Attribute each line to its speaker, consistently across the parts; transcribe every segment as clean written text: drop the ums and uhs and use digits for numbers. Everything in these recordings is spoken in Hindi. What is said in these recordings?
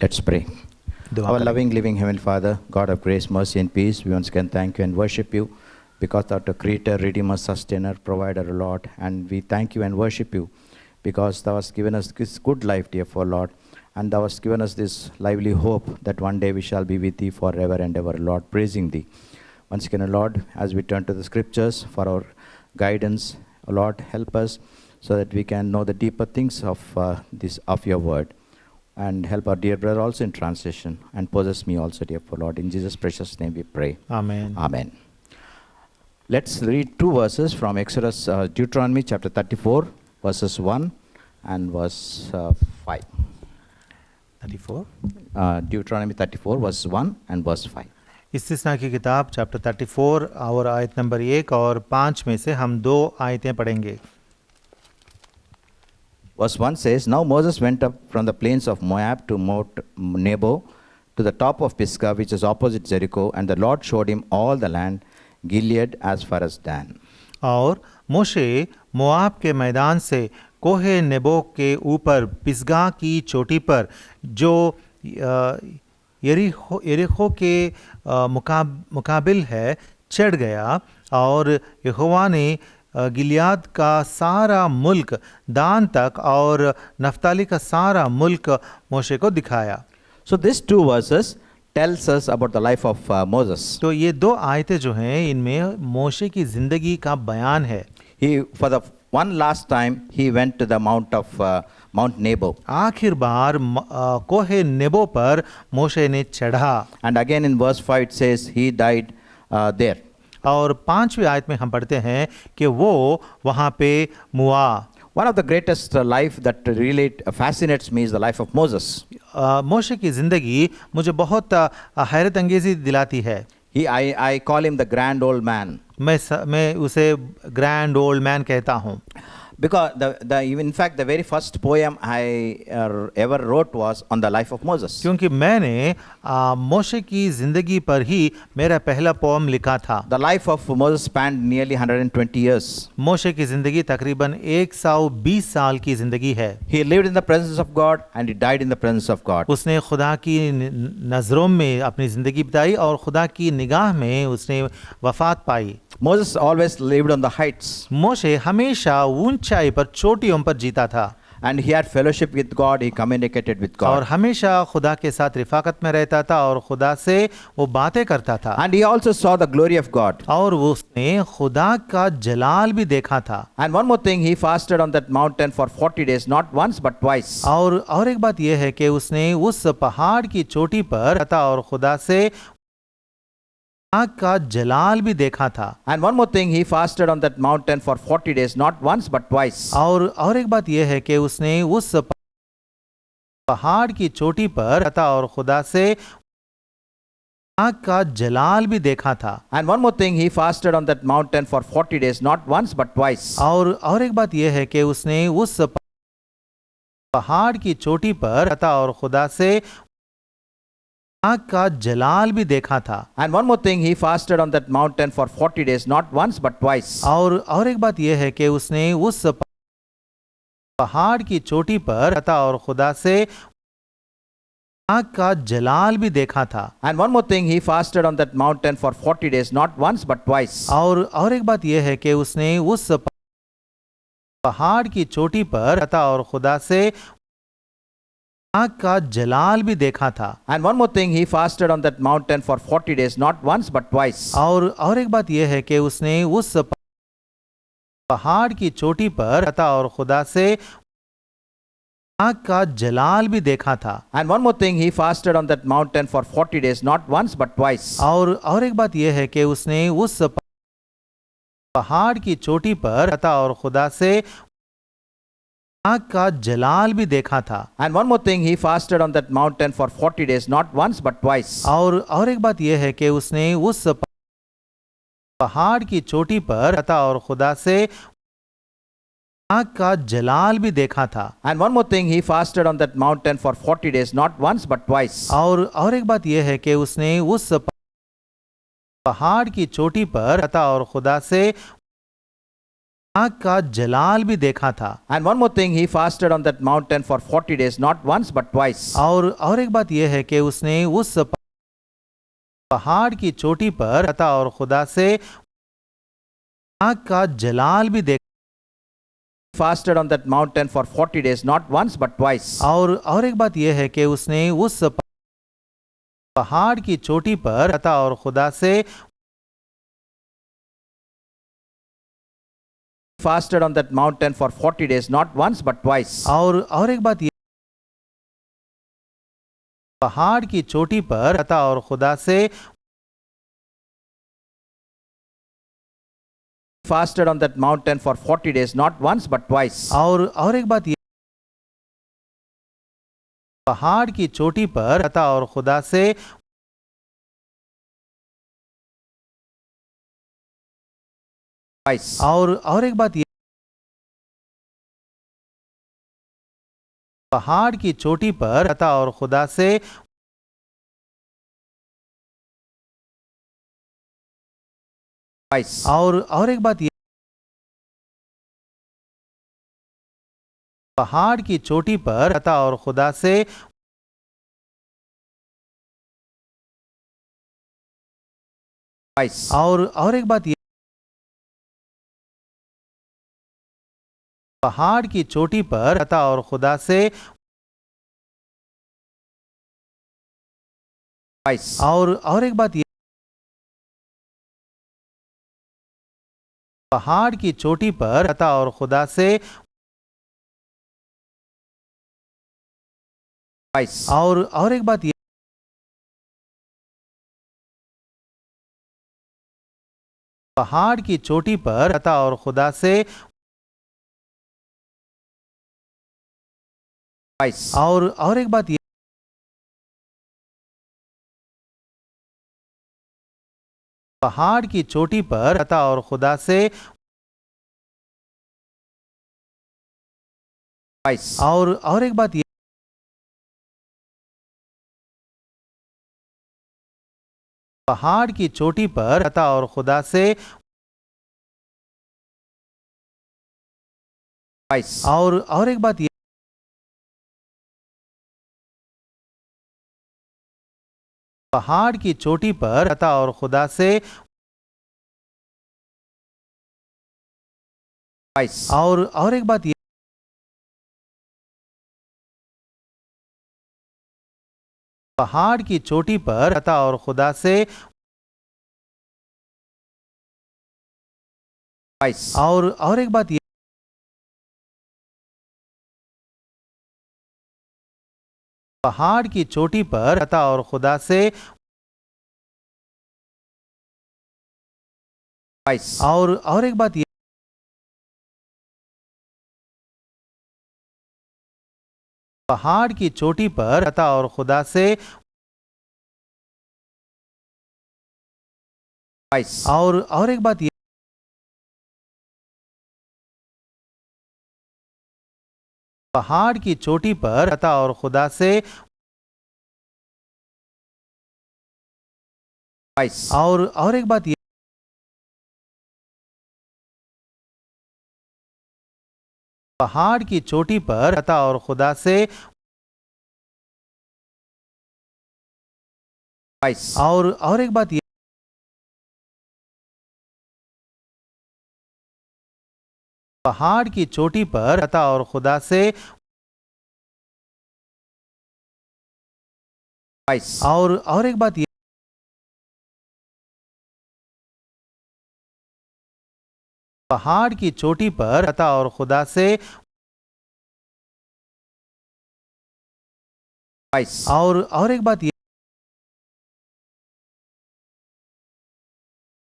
Speaker 1: Let's pray.
Speaker 2: दुआ
Speaker 1: Our
Speaker 2: करें।
Speaker 1: loving, living Heavenly Father, God of grace, mercy, and peace, we once again thank you and worship you because thou art a creator, redeemer, sustainer, provider, Lord. And we thank you and worship you because thou hast given us this good life, dear for Lord. And thou hast given us this lively hope that one day we shall be with thee forever and ever, Lord, praising thee. Once again, Lord, as we turn to the scriptures for our guidance, Lord, help us so that we can know the deeper things of your word. And help our dear brother also in translation, and possess me also, dear Lord. In Jesus' precious name we pray.
Speaker 2: Amen.
Speaker 1: Amen. Let's read two verses from Exodus, Deuteronomy chapter 34, verses 1 and verse 5.
Speaker 2: 34
Speaker 1: Deuteronomy 34, verse 1 and verse 5.
Speaker 2: इस्तिस्ना की किताब चैप्टर 34 और आयत नंबर 1 और 5 में से हम दो आयतें पढ़ेंगे।
Speaker 1: Verse 1 says, Now Moses went up from the plains of Moab to Mount Nebo, to the top of Pisgah, which is opposite Jericho, and the Lord showed him all the land, Gilead as far as Dan.
Speaker 2: और मोशे मोआब के मैदान से कोहे नेबो के ऊपर पिसगा की चोटी पर जो यरीहो के मुकाबिल है चढ़ गया, और यहोवा ने गिलियाद का सारा मुल्क दान तक और नफ्ताली का सारा मुल्क मोशे को दिखाया।
Speaker 1: So these two verses tells us about the life of Moses.
Speaker 2: तो ये दो आयतें जो हैं इनमें मोशे की ज़िंदगी का बयान है।
Speaker 1: He, for the one last time, he went to the Mount Nebo.
Speaker 2: आखिर बार कोहे नेबो पर मोशे ने चढ़ा।
Speaker 1: And again in verse 5 it says he died there.
Speaker 2: और 5वीं आयत में हम पढ़ते हैं कि वो वहाँ पे मुआ।
Speaker 1: One of the greatest life that really fascinates me is the life of Moses.
Speaker 2: मोशे की ज़िंदगी मुझे बहुत हैरत अंगेज़ी दिलाती है।
Speaker 1: I call him the grand old man.
Speaker 2: मैं उसे ग्रैंड ओल्ड मैन कहता हूँ।
Speaker 1: Because in fact the very first poem I ever wrote was on the life of Moses.
Speaker 2: क्योंकि मैंने मोशे की ज़िंदगी पर ही मेरा पहला पोएम लिखा था।
Speaker 1: The life of Moses spanned nearly 120 years.
Speaker 2: मोशे की ज़िंदगी तकरीबन 120 साल की ज़िंदगी है।
Speaker 1: He lived in the presence of God and he died in the presence of God.
Speaker 2: उसने खुदा की नज़रों में अपनी ज़िंदगी बिताई और खुदा की निगाह में उसने वफ़ात पाई।
Speaker 1: Moses always lived on the heights.
Speaker 2: मोशे हमेशा ऊंचाई पर चोटियों पर जीता था।
Speaker 1: And he had fellowship with God, he communicated with God.
Speaker 2: और हमेशा खुदा के साथ रिफाकत में रहता था और खुदा से वो बातें करता था।
Speaker 1: And he also saw the glory of God.
Speaker 2: और उसने खुदा का जलाल भी देखा था।
Speaker 1: And one more thing, he fasted on that mountain for 40 days, not once but twice.
Speaker 2: और एक बात यह है कि उसने उस पहाड़ की चोटी पर था और खुदा से का जलाल भी देखा था।
Speaker 1: And one more thing, he fasted on that mountain for 40 days, not once but twice.
Speaker 2: और एक बात यह है कि उसने उस पहाड़ की चोटी पर था और खुदा से का जलाल भी देखा था।
Speaker 1: And one more thing, he fasted on that mountain for 40 days, not once but twice.
Speaker 2: और एक बात यह है कि उसने उस पहाड़ की चोटी पर था और खुदा से का जलाल भी देखा था।
Speaker 1: And one more thing, he fasted on that mountain for 40 days, not once but twice.
Speaker 2: और एक बात यह है कि उसने उस पहाड़ की चोटी पर था और खुदा से का जलाल भी देखा था।
Speaker 1: And one more thing, he fasted on that mountain for 40 days, not once but twice.
Speaker 2: और एक बात यह है कि उसने उस पहाड़ की चोटी पर था और खुदा से का जलाल भी देखा था।
Speaker 1: And one more thing, he fasted on that mountain for 40 days, not once but twice.
Speaker 2: और एक बात यह है कि उसने उस पहाड़ की चोटी पर था और खुदा से का जलाल भी देखा था।
Speaker 1: And one more thing, he fasted on that mountain for 40 days, not once but twice.
Speaker 2: और एक बात यह है कि उसने उस पहाड़ की चोटी पर था और खुदा से का जलाल भी देखा था।
Speaker 1: And one more thing, he fasted on that mountain for 40 days, not once but twice.
Speaker 2: और एक बात यह है कि उसने उस पहाड़ की चोटी पर था और खुदा से का जलाल भी देखा था।
Speaker 1: And one more thing, he fasted on that mountain for 40 days, not once but twice.
Speaker 2: और एक बात यह है कि उसने उस पहाड़ की चोटी पर था और खुदा से आग का जलाल भी देखा था।
Speaker 1: And one more thing, he fasted on that mountain for 40 days, not once but twice.
Speaker 2: और एक बात यह है कि उसने उस पहाड़ की चोटी पर था और खुदा से आग का जलाल भी देखा।
Speaker 1: Fasted on that mountain for 40 days, not once but twice.
Speaker 2: और एक बात यह है कि उसने उस पहाड़ की चोटी पर था और खुदा से
Speaker 1: Fasted on that mountain for 40 days, not once but twice.
Speaker 2: और एक बात यह पहाड़ की चोटी पर था और खुदा से
Speaker 1: Fasted on that mountain for 40 days, not once but twice.
Speaker 2: और एक बात यह पहाड़ की चोटी पर था और खुदा से
Speaker 1: Twice.
Speaker 2: और एक बात यह पहाड़ की चोटी पर था और खुदा से
Speaker 1: Twice.
Speaker 2: और एक बात यह पहाड़ की चोटी पर था और खुदा से
Speaker 1: Twice.
Speaker 2: और एक बात यह पहाड़ की चोटी पर था और खुदा से
Speaker 1: Twice.
Speaker 2: और एक बात यह पहाड़ की चोटी पर था और खुदा से
Speaker 1: Twice.
Speaker 2: और एक बात यह पहाड़ की चोटी पर था और खुदा से
Speaker 1: Twice.
Speaker 2: और एक बात यह पहाड़ की चोटी पर था और खुदा से
Speaker 1: Twice.
Speaker 2: और एक बात यह पहाड़ की चोटी पर था और खुदा से
Speaker 1: Twice.
Speaker 2: और एक बात यह पहाड़ की चोटी पर था और खुदा से
Speaker 1: Twice.
Speaker 2: और एक बात यह पहाड़ की चोटी पर था और खुदा से
Speaker 1: Twice.
Speaker 2: और एक बात यह पहाड़ की चोटी पर था और खुदा से
Speaker 1: Twice.
Speaker 2: और एक बात यह पहाड़ की चोटी पर था और खुदा से
Speaker 1: Twice.
Speaker 2: और एक बात यह पहाड़ की चोटी पर था और खुदा से
Speaker 1: Twice.
Speaker 2: और एक बात यह पहाड़ की चोटी पर था और खुदा से
Speaker 1: Twice.
Speaker 2: और एक बात यह पहाड़ की चोटी पर था और खुदा से
Speaker 1: Twice.
Speaker 2: और एक बात यह पहाड़ की चोटी पर था और खुदा से
Speaker 1: Twice.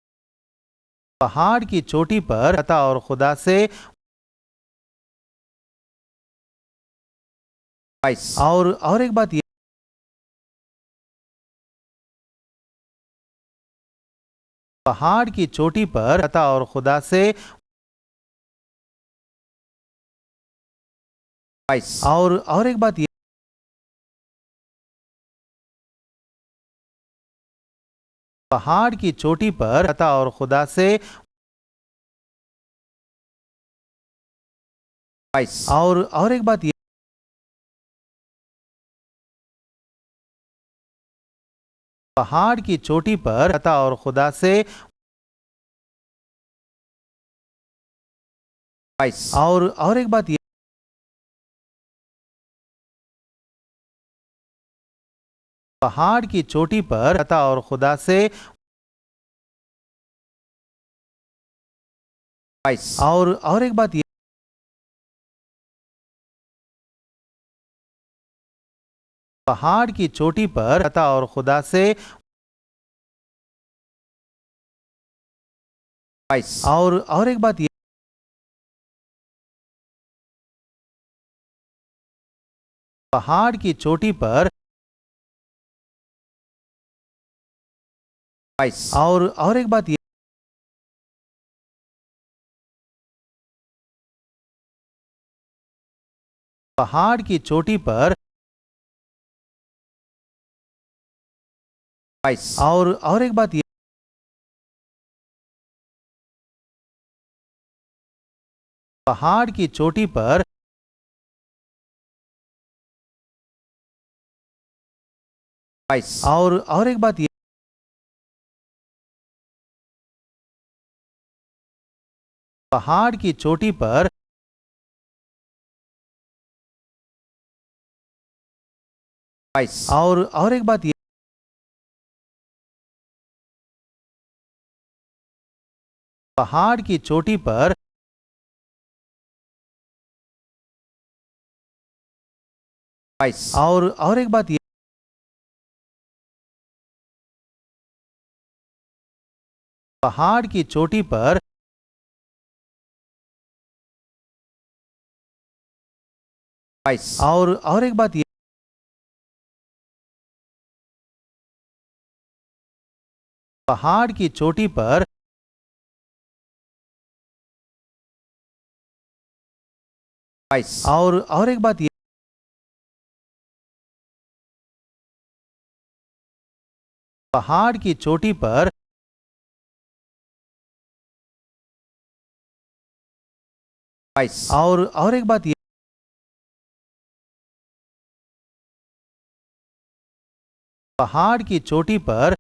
Speaker 2: और एक बात यह पहाड़ की चोटी पर था और खुदा से
Speaker 1: Twice.
Speaker 2: और एक बात यह पहाड़ की चोटी पर था और खुदा से
Speaker 1: Twice.
Speaker 2: और एक बात यह पहाड़ की चोटी पर था और खुदा से
Speaker 1: twice,
Speaker 2: और एक बात ये पहाड़ की चोटी पर था और खुदा से
Speaker 1: twice,
Speaker 2: और एक बात ये पहाड़ की चोटी पर था और खुदा से
Speaker 1: twice,
Speaker 2: और एक बात ये पहाड़ की चोटी पर था और खुदा से
Speaker 1: twice,
Speaker 2: और एक बात ये पहाड़ की चोटी पर
Speaker 1: twice,
Speaker 2: और एक बात ये पहाड़ की चोटी पर
Speaker 1: twice,
Speaker 2: और एक बात ये पहाड़ की चोटी पर
Speaker 1: twice,
Speaker 2: और एक बात ये पहाड़ की चोटी पर
Speaker 1: twice,
Speaker 2: और एक बात ये पहाड़ की चोटी पर
Speaker 1: twice,
Speaker 2: और एक बात ये पहाड़ की चोटी पर
Speaker 1: twice,
Speaker 2: और एक बात ये पहाड़ की चोटी पर
Speaker 1: twice,
Speaker 2: और एक बात ये पहाड़ की चोटी पर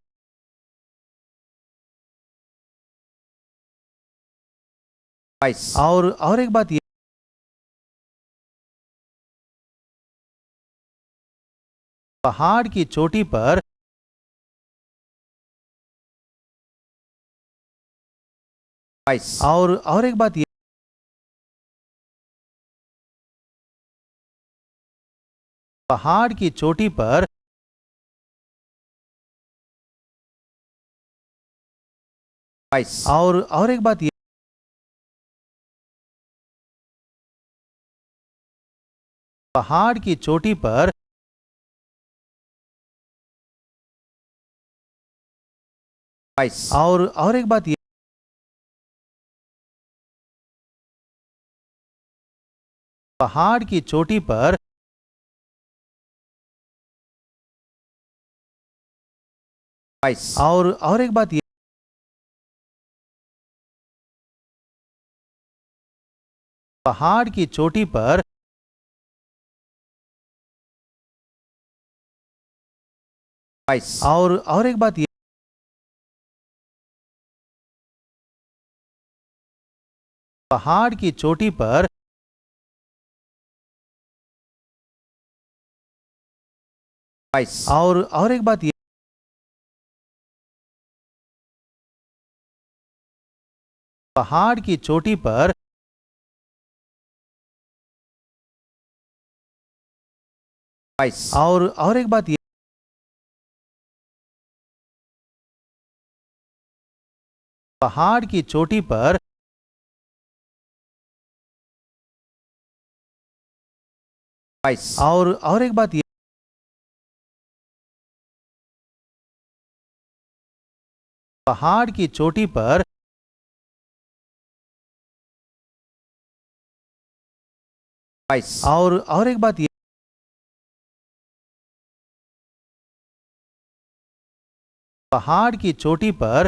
Speaker 1: twice,
Speaker 2: और एक बात ये पहाड़ की चोटी पर
Speaker 1: twice,
Speaker 2: और एक बात ये पहाड़ की चोटी पर
Speaker 1: twice,
Speaker 2: और एक बात ये पहाड़ की चोटी पर
Speaker 1: twice,
Speaker 2: और एक बात ये पहाड़ की चोटी पर
Speaker 1: twice,
Speaker 2: और एक बात ये पहाड़ की चोटी पर
Speaker 1: twice,
Speaker 2: और एक बात ये पहाड़ की चोटी पर
Speaker 1: twice,
Speaker 2: और एक बात ये पहाड़ की चोटी पर
Speaker 1: twice,
Speaker 2: और एक बात ये पहाड़ की चोटी पर
Speaker 1: twice,
Speaker 2: और एक बात ये पहाड़ की चोटी पर
Speaker 1: twice,
Speaker 2: और एक बात ये पहाड़ की चोटी पर
Speaker 1: twice,
Speaker 2: और एक बात ये पहाड़ की चोटी पर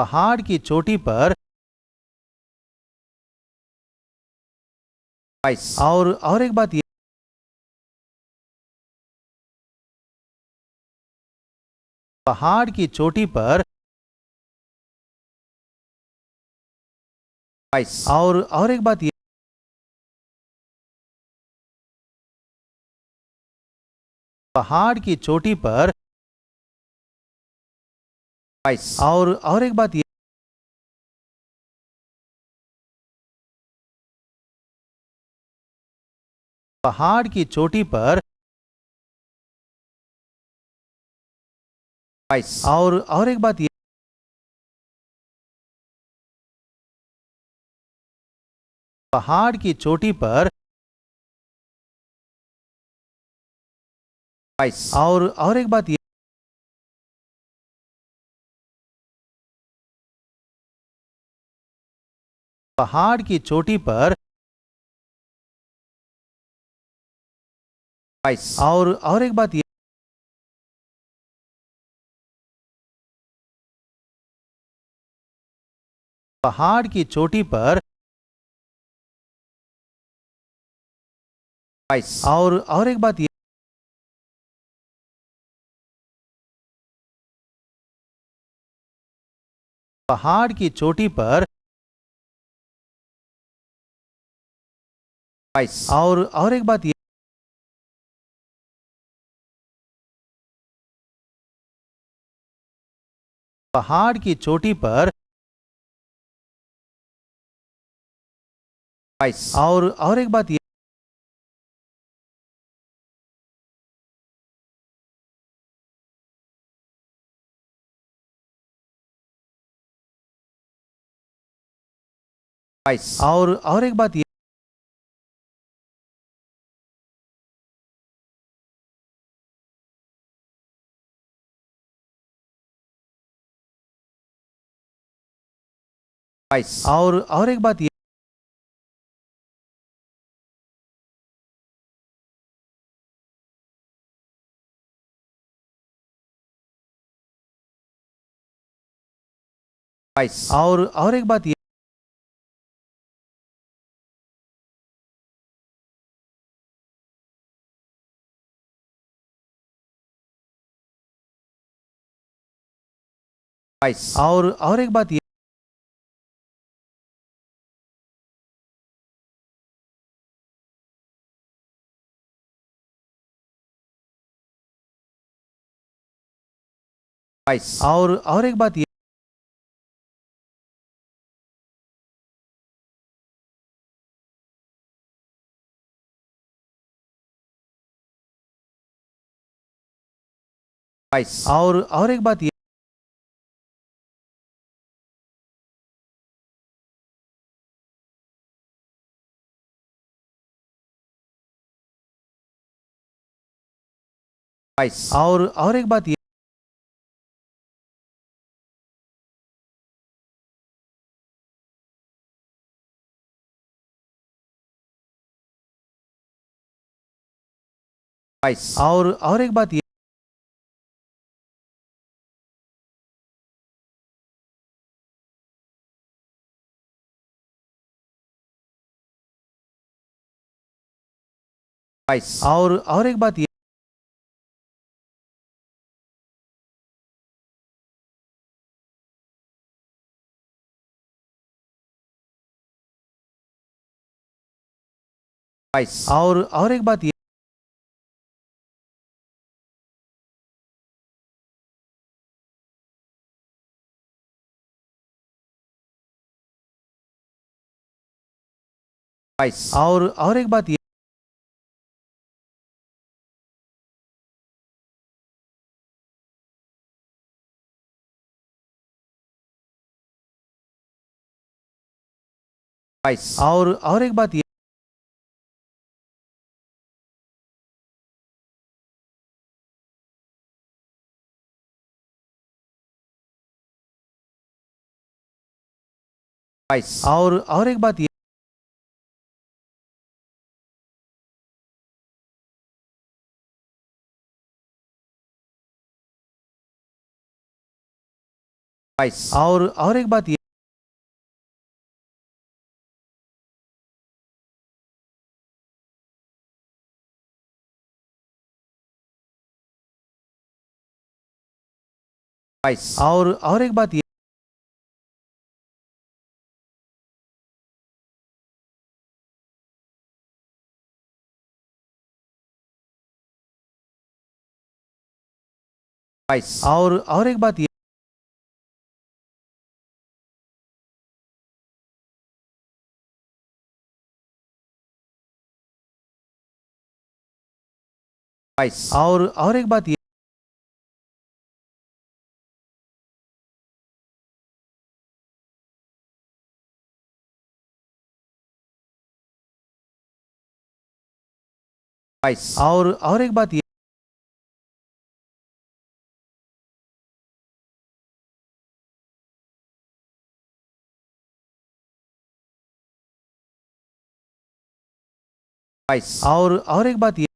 Speaker 2: पहाड़ की चोटी पर
Speaker 1: twice,
Speaker 2: और एक बात ये पहाड़ की चोटी पर
Speaker 1: twice,
Speaker 2: और एक बात ये पहाड़ की चोटी पर
Speaker 1: twice,
Speaker 2: और एक बात ये पहाड़ की चोटी पर
Speaker 1: twice,
Speaker 2: और एक बात ये पहाड़ की चोटी पर
Speaker 1: twice,
Speaker 2: और एक बात ये पहाड़ की चोटी पर
Speaker 1: twice,
Speaker 2: और एक बात ये पहाड़ की चोटी पर
Speaker 1: twice,
Speaker 2: और एक बात ये पहाड़ की चोटी पर
Speaker 1: twice,
Speaker 2: और एक बात ये पहाड़ की चोटी पर
Speaker 1: twice,
Speaker 2: और एक बात ये
Speaker 1: twice,
Speaker 2: और एक बात ये
Speaker 1: twice,
Speaker 2: और एक बात ये
Speaker 1: twice,
Speaker 2: और एक बात ये
Speaker 1: twice,
Speaker 2: और एक बात ये
Speaker 1: twice,
Speaker 2: और एक बात ये
Speaker 1: twice,
Speaker 2: और एक बात ये
Speaker 1: twice,
Speaker 2: और एक बात ये
Speaker 1: twice,
Speaker 2: और एक बात ये
Speaker 1: twice,
Speaker 2: और एक बात ये
Speaker 1: twice,
Speaker 2: और एक बात ये
Speaker 1: twice,
Speaker 2: और एक बात ये
Speaker 1: twice,
Speaker 2: और एक बात ये
Speaker 1: twice,
Speaker 2: और एक बात ये
Speaker 1: Twice.
Speaker 2: और एक बात ये
Speaker 1: Twice.
Speaker 2: और एक बात ये
Speaker 1: Twice.
Speaker 2: और एक बात ये
Speaker 1: Twice.
Speaker 2: और एक बात ये
Speaker 1: Twice.
Speaker 2: और एक बात ये
Speaker 1: Twice.
Speaker 2: और एक बात ये